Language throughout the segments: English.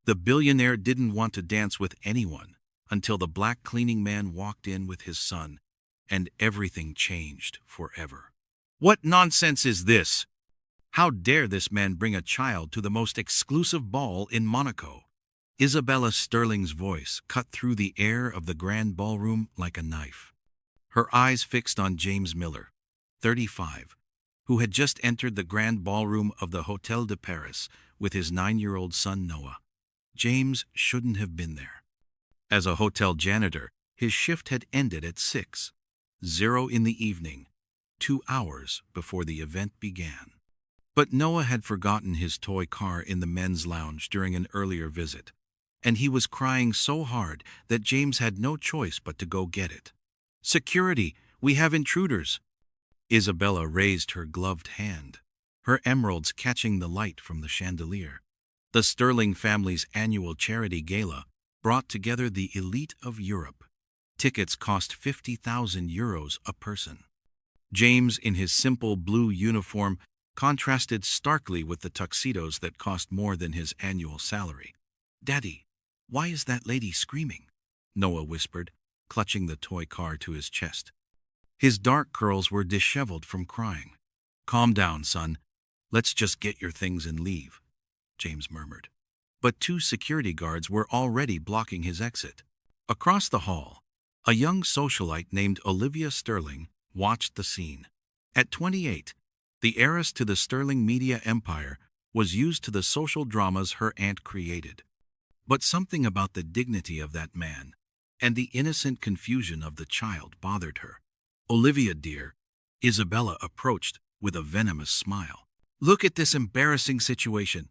The billionaire didn't want to dance with anyone until the black cleaning man walked in with his son, and everything changed forever. What nonsense is this? How dare this man bring a child to the most exclusive ball in Monaco? Isabella Sterling's voice cut through the air of the grand ballroom like a knife. Her eyes fixed on James Miller, 35, who had just entered the grand ballroom of the Hotel de Paris with his 9-year-old son Noah. James shouldn't have been there. As a hotel janitor, his shift had ended at 6:00 in the evening, 2 hours before the event began. But Noah had forgotten his toy car in the men's lounge during an earlier visit, and he was crying so hard that James had no choice but to go get it. "Security, we have intruders!" Isabella raised her gloved hand, her emeralds catching the light from the chandelier. The Sterling family's annual charity gala brought together the elite of Europe. Tickets cost €50,000 a person. James, in his simple blue uniform, contrasted starkly with the tuxedos that cost more than his annual salary. "Daddy, why is that lady screaming?" Noah whispered, clutching the toy car to his chest. His dark curls were disheveled from crying. "Calm down, son. Let's just get your things and leave," James murmured. But 2 security guards were already blocking his exit. Across the hall, a young socialite named Olivia Sterling watched the scene. At 28, the heiress to the Sterling media empire was used to the social dramas her aunt created. But something about the dignity of that man and the innocent confusion of the child bothered her. "Olivia, dear," Isabella approached with a venomous smile. "Look at this embarrassing situation.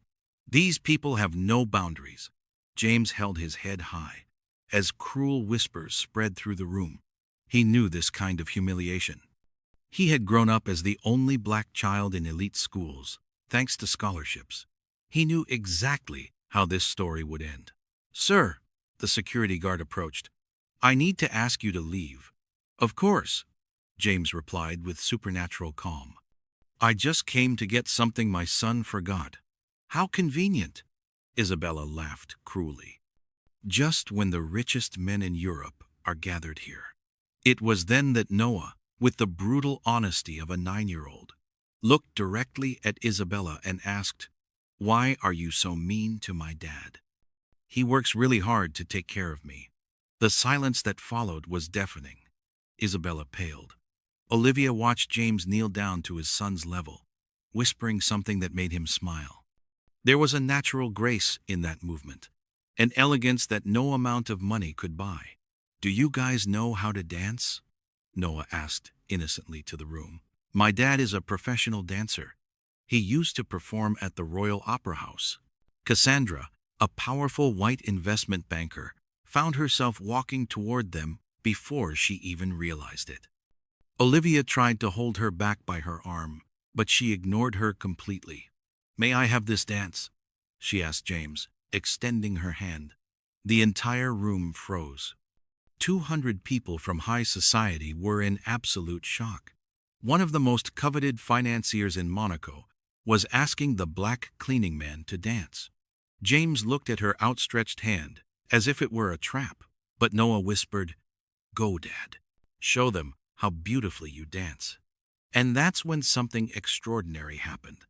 These people have no boundaries." James held his head high as cruel whispers spread through the room. He knew this kind of humiliation. He had grown up as the only black child in elite schools, thanks to scholarships. He knew exactly how this story would end. "Sir," the security guard approached, "I need to ask you to leave." "Of course," James replied with supernatural calm. "I just came to get something my son forgot." "How convenient," Isabella laughed cruelly. "Just when the richest men in Europe are gathered here." It was then that Noah, with the brutal honesty of a 9-year-old, looked directly at Isabella and asked, "Why are you so mean to my dad? He works really hard to take care of me." The silence that followed was deafening. Isabella paled. Olivia watched James kneel down to his son's level, whispering something that made him smile. There was a natural grace in that movement, an elegance that no amount of money could buy. "Do you guys know how to dance?" Noah asked innocently to the room. "My dad is a professional dancer. He used to perform at the Royal Opera House." Cassandra, a powerful white investment banker, found herself walking toward them before she even realized it. Olivia tried to hold her back by her arm, but she ignored her completely. "May I have this dance?" she asked James, extending her hand. The entire room froze. 200 people from high society were in absolute shock. One of the most coveted financiers in Monaco was asking the black cleaning man to dance. James looked at her outstretched hand as if it were a trap, but Noah whispered, "Go, Dad. Show them how beautifully you dance." And that's when something extraordinary happened.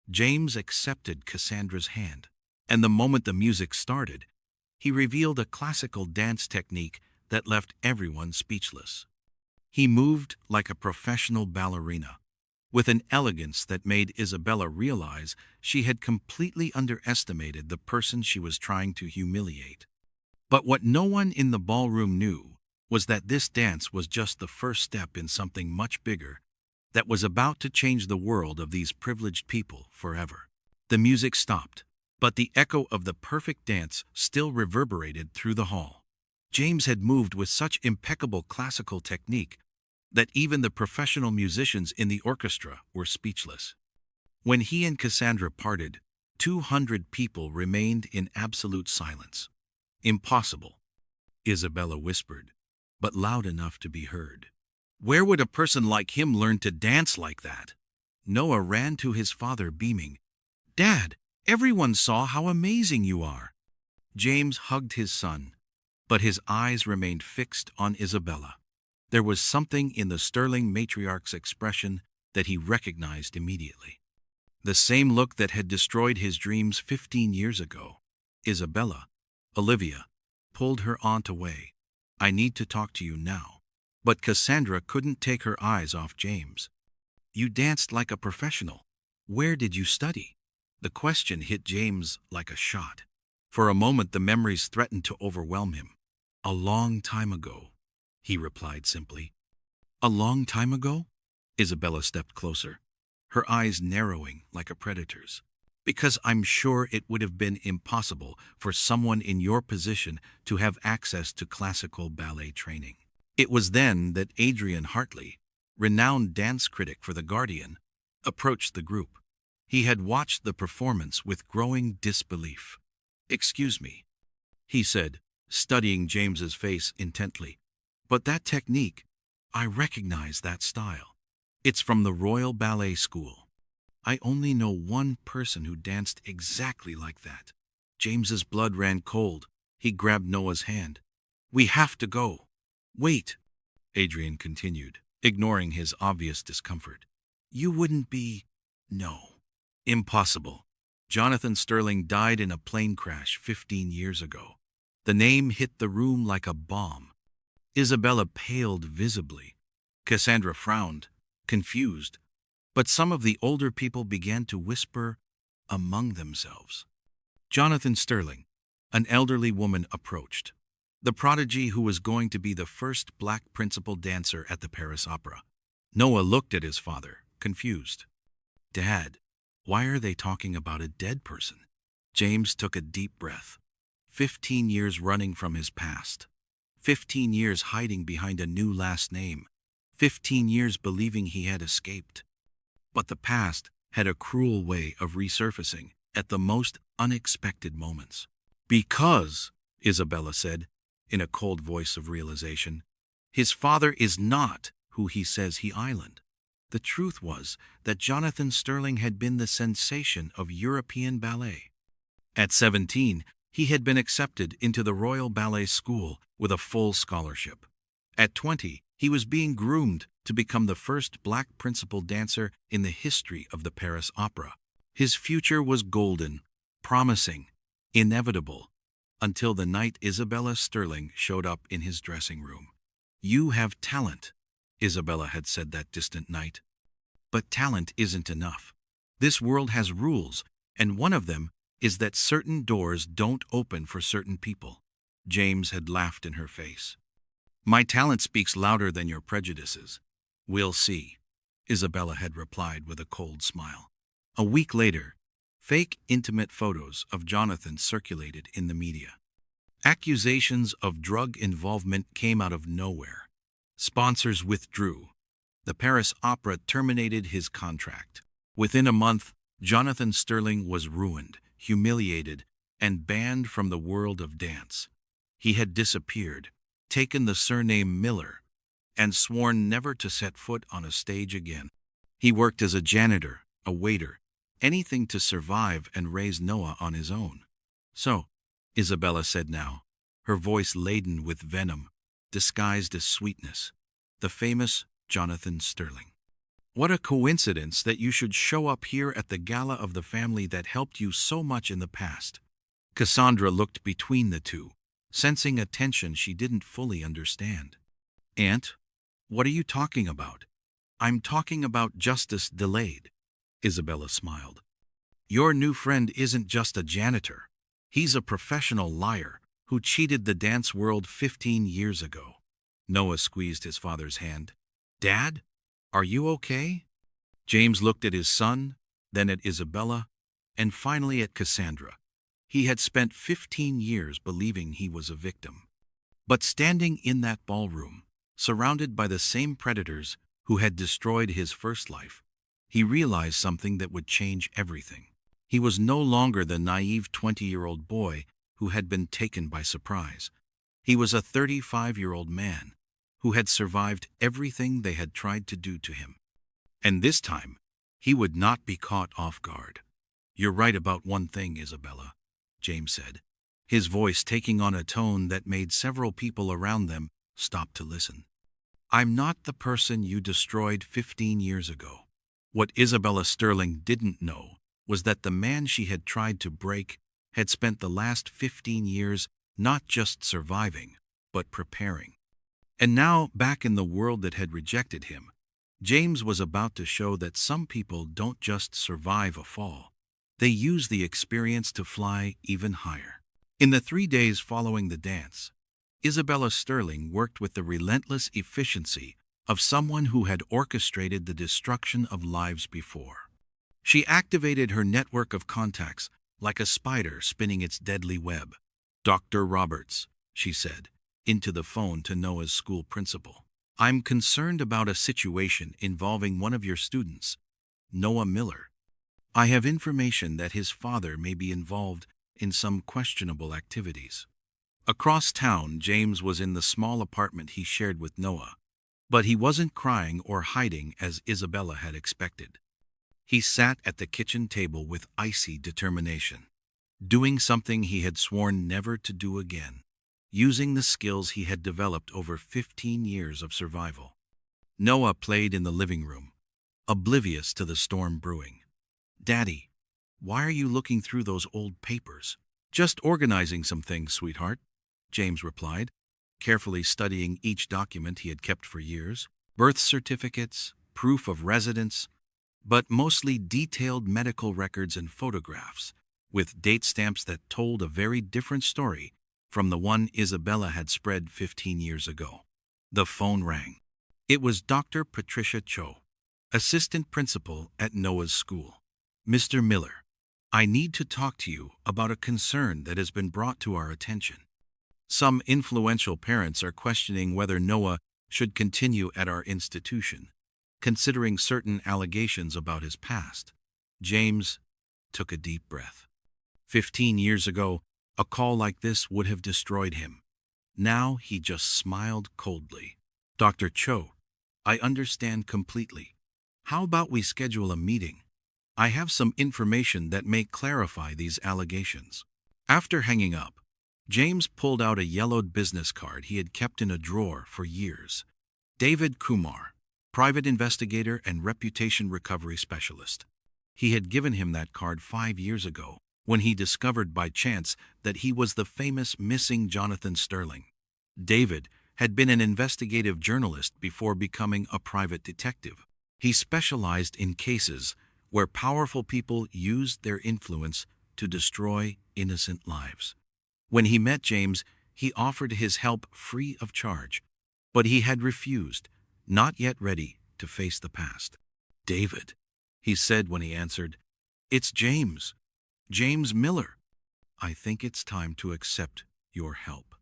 James accepted Cassandra's hand, and the moment the music started, he revealed a classical dance technique that left everyone speechless. He moved like a professional ballerina, with an elegance that made Isabella realize she had completely underestimated the person she was trying to humiliate. But what no one in the ballroom knew was that this dance was just the first step in something much bigger that was about to change the world of these privileged people forever. The music stopped, but the echo of the perfect dance still reverberated through the hall. James had moved with such impeccable classical technique that even the professional musicians in the orchestra were speechless. When he and Cassandra parted, 200 people remained in absolute silence. "Impossible," Isabella whispered, but loud enough to be heard. "Where would a person like him learn to dance like that?" Noah ran to his father beaming. "Dad, everyone saw how amazing you are." James hugged his son, but his eyes remained fixed on Isabella. There was something in the Sterling matriarch's expression that he recognized immediately. The same look that had destroyed his dreams 15 years ago. Isabella, Olivia, pulled her aunt away. "I need to talk to you now." But Cassandra couldn't take her eyes off James. "You danced like a professional. Where did you study?" The question hit James like a shot. For a moment the memories threatened to overwhelm him. "A long time ago," he replied simply. "A long time ago?" Isabella stepped closer, her eyes narrowing like a predator's. "Because I'm sure it would have been impossible for someone in your position to have access to classical ballet training. It was then that Adrian Hartley, renowned dance critic for The Guardian, approached the group. He had watched the performance with growing disbelief. "Excuse me," he said, studying James's face intently. "But that technique, I recognize that style. It's from the Royal Ballet School. I only know one person who danced exactly like that." James's blood ran cold. He grabbed Noah's hand. "We have to go." "Wait," Adrian continued, ignoring his obvious discomfort. "You wouldn't be—" "No. Impossible. Jonathan Sterling died in a plane crash 15 years ago." The name hit the room like a bomb. Isabella paled visibly. Cassandra frowned, confused, but some of the older people began to whisper among themselves. Jonathan Sterling, an elderly woman, approached. The prodigy who was going to be the first black principal dancer at the Paris Opera. Noah looked at his father, confused. "Dad, why are they talking about a dead person?" James took a deep breath. 15 years running from his past. 15 years hiding behind a new last name. 15 years believing he had escaped. But the past had a cruel way of resurfacing at the most unexpected moments. "Because," Isabella said, in a cold voice of realization, "his father is not who he says he island." The truth was that Jonathan Sterling had been the sensation of European ballet. At 17, he had been accepted into the Royal Ballet School with a full scholarship. At 20, he was being groomed to become the first black principal dancer in the history of the Paris Opera. His future was golden, promising, inevitable, until the night Isabella Sterling showed up in his dressing room. "You have talent," Isabella had said that distant night. "But talent isn't enough. This world has rules, and one of them is that certain doors don't open for certain people." James had laughed in her face. "My talent speaks louder than your prejudices." "We'll see," Isabella had replied with a cold smile. A week later, fake intimate photos of Jonathan circulated in the media. Accusations of drug involvement came out of nowhere. Sponsors withdrew. The Paris Opera terminated his contract. Within a month, Jonathan Sterling was ruined, humiliated, and banned from the world of dance. He had disappeared, taken the surname Miller, and sworn never to set foot on a stage again. He worked as a janitor, a waiter, anything to survive and raise Noah on his own. "So," Isabella said now, her voice laden with venom, disguised as sweetness, "the famous Jonathan Sterling. What a coincidence that you should show up here at the gala of the family that helped you so much in the past." Cassandra looked between the two, sensing a tension she didn't fully understand. "Aunt, what are you talking about?" "I'm talking about justice delayed," Isabella smiled. "Your new friend isn't just a janitor. He's a professional liar who cheated the dance world 15 years ago." Noah squeezed his father's hand. "Dad, are you okay?" James looked at his son, then at Isabella, and finally at Cassandra. He had spent 15 years believing he was a victim. But standing in that ballroom, surrounded by the same predators who had destroyed his first life, he realized something that would change everything. He was no longer the naive 20-year-old boy who had been taken by surprise. He was a 35-year-old man who had survived everything they had tried to do to him. And this time, he would not be caught off guard. "You're right about one thing, Isabella," James said. his voice taking on a tone that made several people around them stop to listen. I'm not the person you destroyed 15 years ago. What Isabella Sterling didn't know was that the man she had tried to break had spent the last 15 years not just surviving, but preparing. And now, back in the world that had rejected him, James was about to show that some people don't just survive a fall. They use the experience to fly even higher. In the 3 days following the dance, Isabella Sterling worked with the relentless efficiency of someone who had orchestrated the destruction of lives before. She activated her network of contacts like a spider spinning its deadly web. "Dr. Roberts," she said, into the phone to Noah's school principal. "I'm concerned about a situation involving one of your students, Noah Miller. I have information that his father may be involved in some questionable activities." Across town, James was in the small apartment he shared with Noah, but he wasn't crying or hiding as Isabella had expected. He sat at the kitchen table with icy determination, doing something he had sworn never to do again, using the skills he had developed over 15 years of survival. Noah played in the living room, oblivious to the storm brewing. "Daddy, why are you looking through those old papers?" "Just organizing some things, sweetheart," James replied, carefully studying each document he had kept for years. Birth certificates, proof of residence, but mostly detailed medical records and photographs, with date stamps that told a very different story from the one Isabella had spread 15 years ago. The phone rang. It was Dr. Patricia Cho, assistant principal at Noah's school. "Mr. Miller, I need to talk to you about a concern that has been brought to our attention. Some influential parents are questioning whether Noah should continue at our institution, considering certain allegations about his past." James took a deep breath. 15 years ago, a call like this would have destroyed him. Now he just smiled coldly. "Dr. Cho, I understand completely. How about we schedule a meeting? I have some information that may clarify these allegations." After hanging up, James pulled out a yellowed business card he had kept in a drawer for years. David Kumar, private investigator and reputation recovery specialist. He had given him that card 5 years ago, when he discovered by chance that he was the famous missing Jonathan Sterling. David had been an investigative journalist before becoming a private detective. He specialized in cases where powerful people used their influence to destroy innocent lives. When he met James, he offered his help free of charge, but he had refused, not yet ready to face the past. "David," he said when he answered, "it's James. James Miller. I think it's time to accept your help."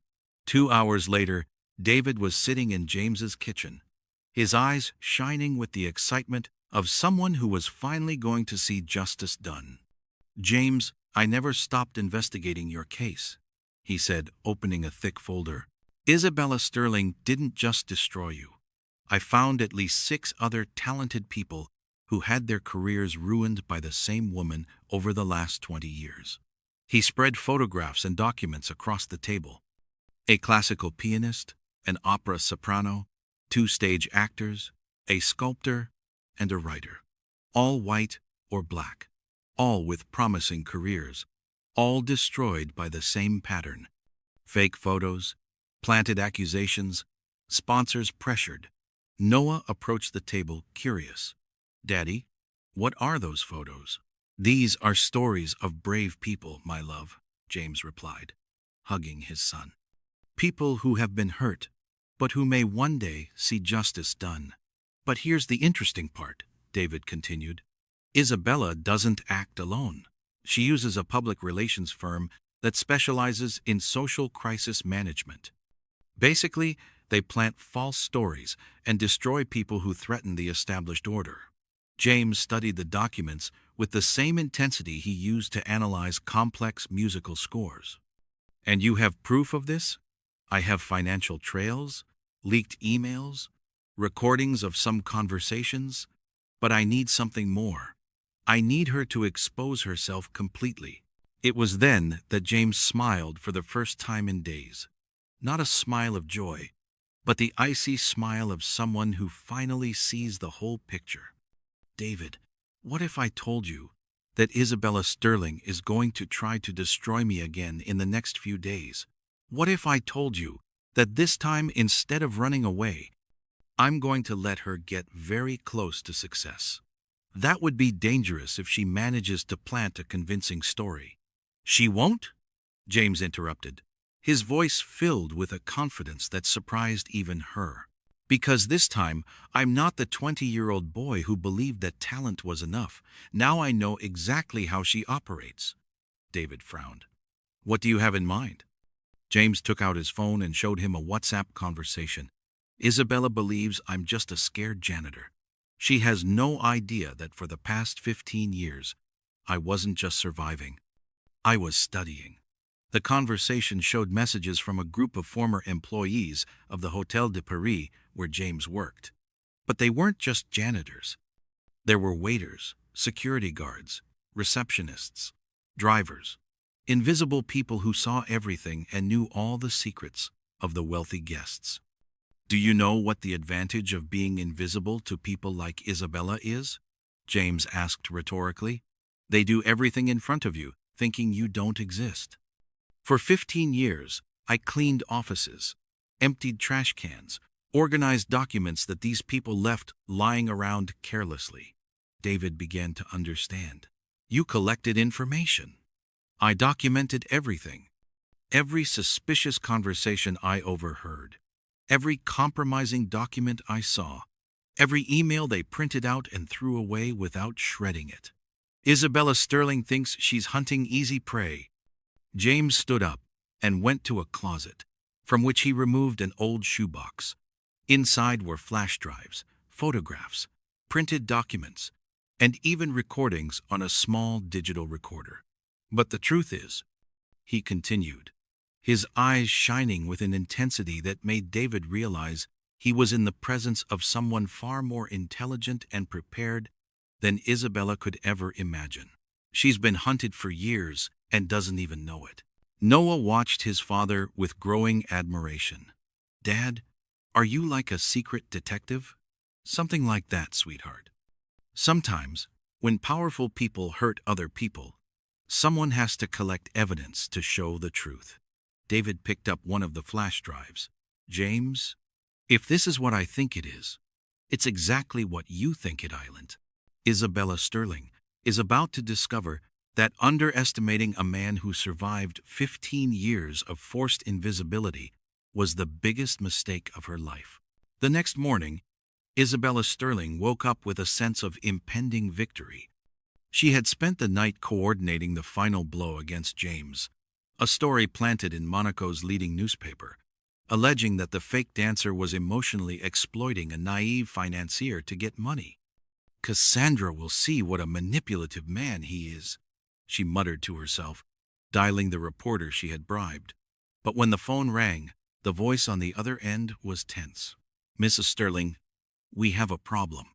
2 hours later, David was sitting in James's kitchen, his eyes shining with the excitement of someone who was finally going to see justice done. "James, I never stopped investigating your case," he said, opening a thick folder. "Isabella Sterling didn't just destroy you. I found at least 6 other talented people who had their careers ruined by the same woman over the last 20 years. He spread photographs and documents across the table. A classical pianist, an opera soprano, 2 stage actors, a sculptor, and a writer. All white or black, all with promising careers, all destroyed by the same pattern. Fake photos, planted accusations, sponsors pressured. Noah approached the table, curious. "Daddy, what are those photos?" "These are stories of brave people, my love," James replied, hugging his son. "People who have been hurt, but who may one day see justice done." "But here's the interesting part," David continued. "Isabella doesn't act alone. She uses a public relations firm that specializes in social crisis management. Basically, they plant false stories and destroy people who threaten the established order." James studied the documents with the same intensity he used to analyze complex musical scores. "And you have proof of this?" "I have financial trails, leaked emails, recordings of some conversations, but I need something more. I need her to expose herself completely." It was then that James smiled for the first time in days. Not a smile of joy, but the icy smile of someone who finally sees the whole picture. David, what if I told you that Isabella Sterling is going to try to destroy me again in the next few days? What if I told you that this time, instead of running away, I'm going to let her get very close to success? That would be dangerous if she manages to plant a convincing story. She won't? James interrupted, his voice filled with a confidence that surprised even her. Because this time, I'm not the 20-year-old boy who believed that talent was enough. Now I know exactly how she operates. David frowned. What do you have in mind? James took out his phone and showed him a WhatsApp conversation. Isabella believes I'm just a scared janitor. She has no idea that for the past 15 years, I wasn't just surviving. I was studying. The conversation showed messages from a group of former employees of the Hotel de Paris where James worked. But they weren't just janitors. There were waiters, security guards, receptionists, drivers, invisible people who saw everything and knew all the secrets of the wealthy guests. Do you know what the advantage of being invisible to people like Isabella is? James asked rhetorically. They do everything in front of you, thinking you don't exist. For 15 years, I cleaned offices, emptied trash cans, organized documents that these people left lying around carelessly. David began to understand. You collected information. I documented everything. Every suspicious conversation I overheard. Every compromising document I saw. Every email they printed out and threw away without shredding it. Isabella Sterling thinks she's hunting easy prey. James stood up and went to a closet, from which he removed an old shoebox. Inside were flash drives, photographs, printed documents, and even recordings on a small digital recorder. But the truth is, he continued, his eyes shining with an intensity that made David realize he was in the presence of someone far more intelligent and prepared than Isabella could ever imagine. She's been hunted for years and doesn't even know it. Noah watched his father with growing admiration. Dad, are you like a secret detective? Something like that, sweetheart. Sometimes, when powerful people hurt other people, someone has to collect evidence to show the truth. David picked up one of the flash drives. James, if this is what I think it is, it's exactly what you think it isn't. Isabella Sterling is about to discover that underestimating a man who survived 15 years of forced invisibility was the biggest mistake of her life. The next morning, Isabella Sterling woke up with a sense of impending victory. She had spent the night coordinating the final blow against James, a story planted in Monaco's leading newspaper, alleging that the fake dancer was emotionally exploiting a naive financier to get money. Cassandra will see what a manipulative man he is, she muttered to herself, dialing the reporter she had bribed. But when the phone rang, the voice on the other end was tense. Mrs. Sterling, we have a problem.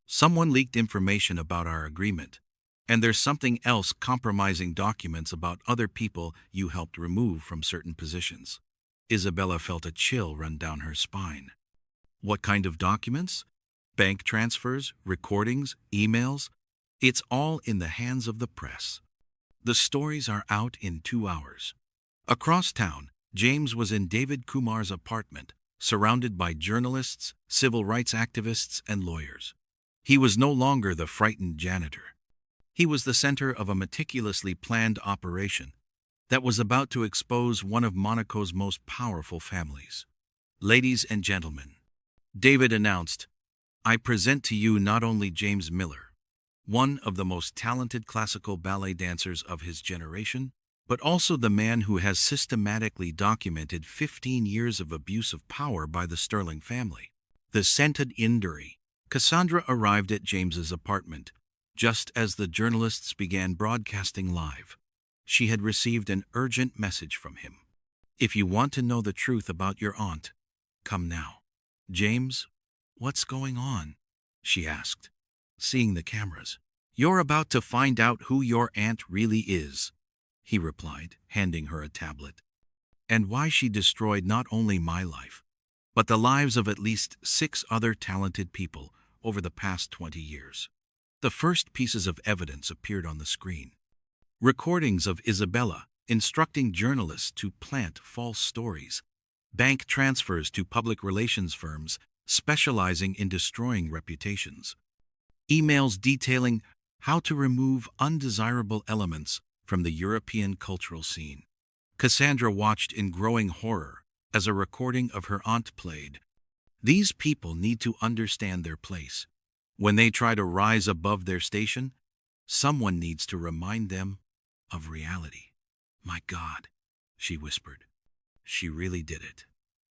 Someone leaked information about our agreement, and there's something else, compromising documents about other people you helped remove from certain positions. Isabella felt a chill run down her spine. What kind of documents? Bank transfers, recordings, emails? It's all in the hands of the press. The stories are out in 2 hours. Across town, James was in David Kumar's apartment, surrounded by journalists, civil rights activists, and lawyers. He was no longer the frightened janitor. He was the center of a meticulously planned operation that was about to expose one of Monaco's most powerful families. Ladies and gentlemen, David announced, I present to you not only James Miller, one of the most talented classical ballet dancers of his generation, but also the man who has systematically documented 15 years of abuse of power by the Sterling family. The scented Induri. Cassandra arrived at James's apartment just as the journalists began broadcasting live. She had received an urgent message from him. If you want to know the truth about your aunt, come now. James, what's going on? She asked, seeing the cameras. You're about to find out who your aunt really is. he replied, handing her a tablet. And why she destroyed not only my life, but the lives of at least 6 other talented people over the past 20 years. The first pieces of evidence appeared on the screen. Recordings of Isabella instructing journalists to plant false stories, bank transfers to public relations firms specializing in destroying reputations, emails detailing how to remove undesirable elements from the European cultural scene. Cassandra watched in growing horror as a recording of her aunt played. These people need to understand their place. When they try to rise above their station, someone needs to remind them of reality. My God, she whispered. She really did it.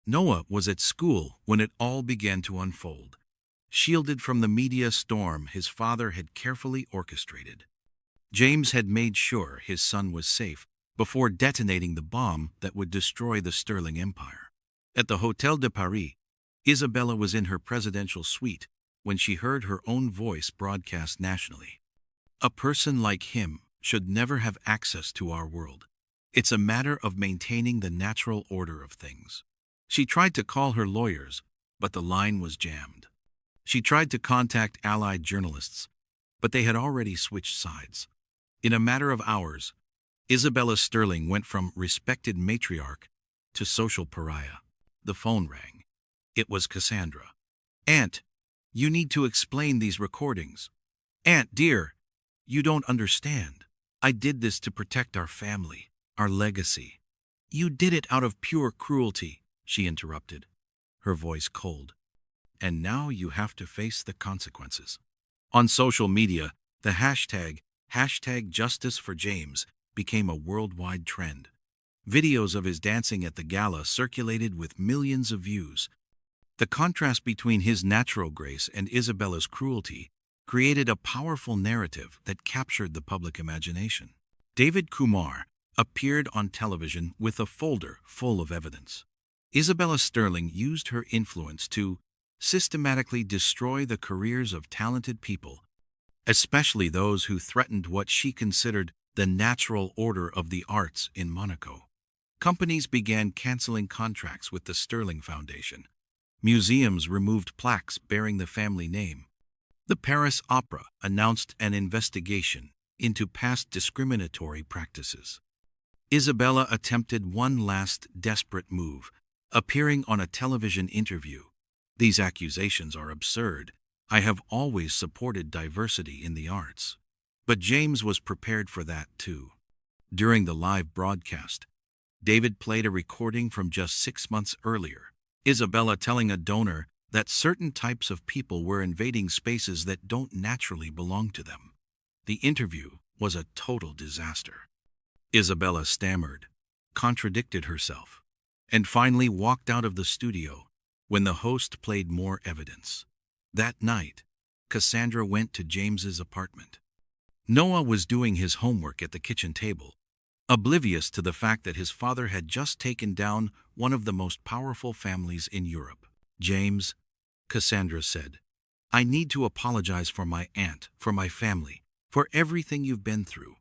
Noah was at school when it all began to unfold. Shielded from the media storm his father had carefully orchestrated, James had made sure his son was safe before detonating the bomb that would destroy the Sterling Empire. At the Hôtel de Paris, Isabella was in her presidential suite when she heard her own voice broadcast nationally. A person like him should never have access to our world. It's a matter of maintaining the natural order of things. She tried to call her lawyers, but the line was jammed. She tried to contact allied journalists, but they had already switched sides. In a matter of hours, Isabella Sterling went from respected matriarch to social pariah. The phone rang. It was Cassandra. "Aunt, you need to explain these recordings." "Aunt, dear, you don't understand. I did this to protect our family, our legacy." "You did it out of pure cruelty," she interrupted, her voice cold. "And now you have to face the consequences." On social media, the hashtag #JusticeForJames became a worldwide trend. Videos of his dancing at the gala circulated with millions of views. The contrast between his natural grace and Isabella's cruelty created a powerful narrative that captured the public imagination. David Kumar appeared on television with a folder full of evidence. Isabella Sterling used her influence to systematically destroy the careers of talented people, especially those who threatened what she considered the natural order of the arts in Monaco. Companies began canceling contracts with the Sterling Foundation. Museums removed plaques bearing the family name. The Paris Opera announced an investigation into past discriminatory practices. Isabella attempted one last desperate move, appearing on a television interview. "These accusations are absurd. I have always supported diversity in the arts." But James was prepared for that too. During the live broadcast, David played a recording from just 6 months earlier, Isabella telling a donor that certain types of people were invading spaces that don't naturally belong to them. The interview was a total disaster. Isabella stammered, contradicted herself, and finally walked out of the studio when the host played more evidence. That night, Cassandra went to James's apartment. Noah was doing his homework at the kitchen table, oblivious to the fact that his father had just taken down one of the most powerful families in Europe. "James," Cassandra said, "I need to apologize for my aunt, for my family, for everything you've been through."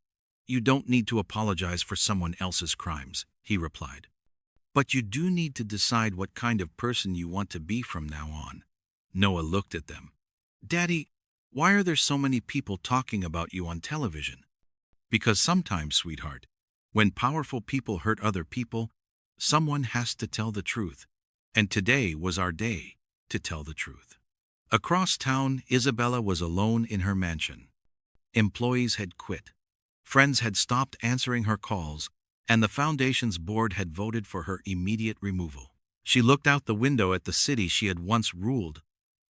"You don't need to apologize for someone else's crimes," he replied. "But you do need to decide what kind of person you want to be from now on." Noah looked at them. "Daddy, why are there so many people talking about you on television?" "Because sometimes, sweetheart, when powerful people hurt other people, someone has to tell the truth. And today was our day to tell the truth." Across town, Isabella was alone in her mansion. Employees had quit. Friends had stopped answering her calls, and the foundation's board had voted for her immediate removal. She looked out the window at the city she had once ruled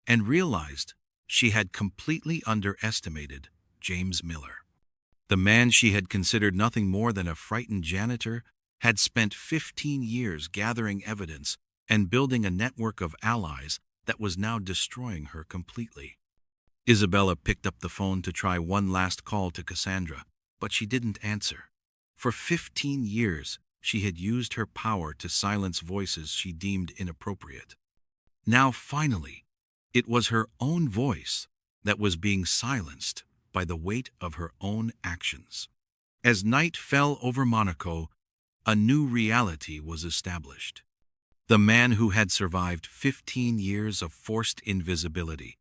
and realized she had completely underestimated James Miller. The man she had considered nothing more than a frightened janitor had spent 15 years gathering evidence and building a network of allies that was now destroying her completely. Isabella picked up the phone to try one last call to Cassandra, but she didn't answer. For 15 years, she had used her power to silence voices she deemed inappropriate. Now, finally, it was her own voice that was being silenced by the weight of her own actions. As night fell over Monaco, a new reality was established. The man who had survived 15 years of forced invisibility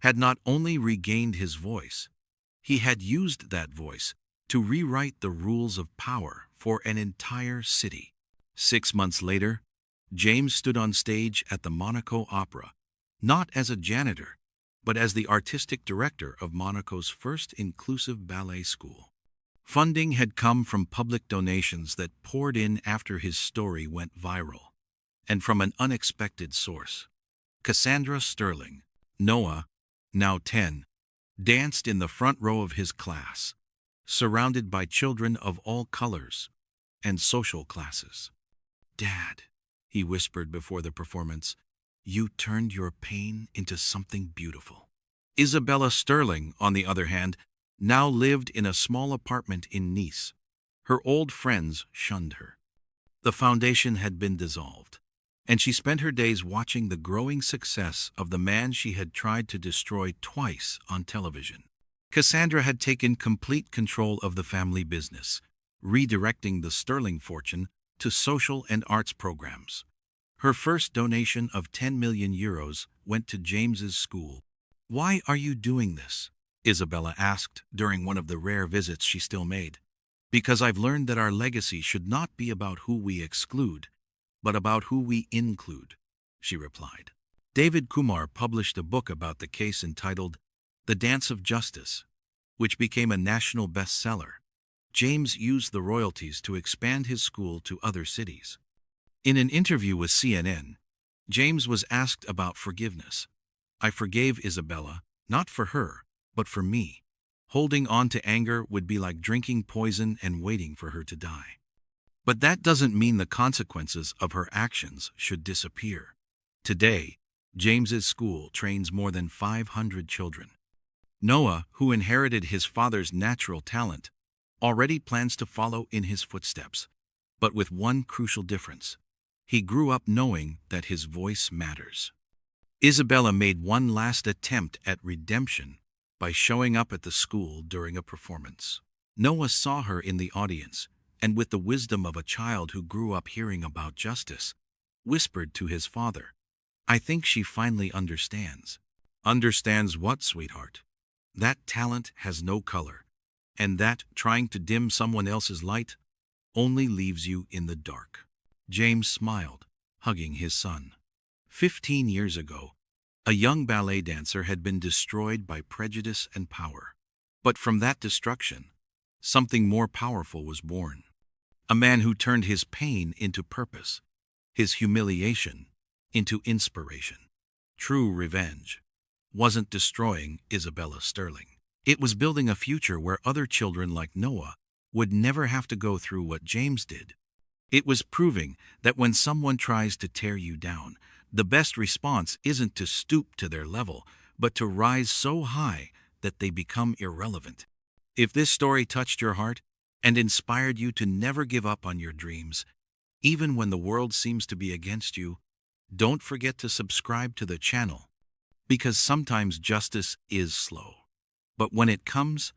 had not only regained his voice, he had used that voice to rewrite the rules of power for an entire city. 6 months later, James stood on stage at the Monaco Opera, not as a janitor, but as the artistic director of Monaco's first inclusive ballet school. Funding had come from public donations that poured in after his story went viral, and from an unexpected source. Isabella Sterling, Noah, now 10, danced in the front row of his class, surrounded by children of all colors and social classes. "Dad," he whispered before the performance, "you turned your pain into something beautiful." Isabella Sterling, on the other hand, now lived in a small apartment in Nice. Her old friends shunned her. The foundation had been dissolved, and she spent her days watching the growing success of the man she had tried to destroy twice on television. Cassandra had taken complete control of the family business, redirecting the Sterling fortune to social and arts programs. Her first donation of 10 million euros went to James's school. "Why are you doing this?" Isabella asked during one of the rare visits she still made. "Because I've learned that our legacy should not be about who we exclude, but about who we include," she replied. David Kumar published a book about the case entitled The Dance of Justice, which became a national bestseller. James used the royalties to expand his school to other cities. In an interview with CNN, James was asked about forgiveness. "I forgave Isabella, not for her, but for me. Holding on to anger would be like drinking poison and waiting for her to die. But that doesn't mean the consequences of her actions should disappear." Today, James's school trains more than 500 children. Noah, who inherited his father's natural talent, already plans to follow in his footsteps, but with one crucial difference. He grew up knowing that his voice matters. Isabella made one last attempt at redemption by showing up at the school during a performance. Noah saw her in the audience, and with the wisdom of a child who grew up hearing about justice, whispered to his father, "I think she finally understands." "Understands what, sweetheart?" "That talent has no color, and that trying to dim someone else's light only leaves you in the dark." James smiled, hugging his son. 15 years ago, a young ballet dancer had been destroyed by prejudice and power. But from that destruction, something more powerful was born. A man who turned his pain into purpose, his humiliation into inspiration. True revenge wasn't destroying Isabella Sterling. It was building a future where other children like Noah would never have to go through what James did. It was proving that when someone tries to tear you down, the best response isn't to stoop to their level, but to rise so high that they become irrelevant. If this story touched your heart and inspired you to never give up on your dreams, even when the world seems to be against you, don't forget to subscribe to the channel, because sometimes justice is slow. But when it comes,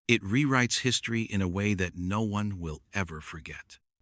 it rewrites history in a way that no one will ever forget.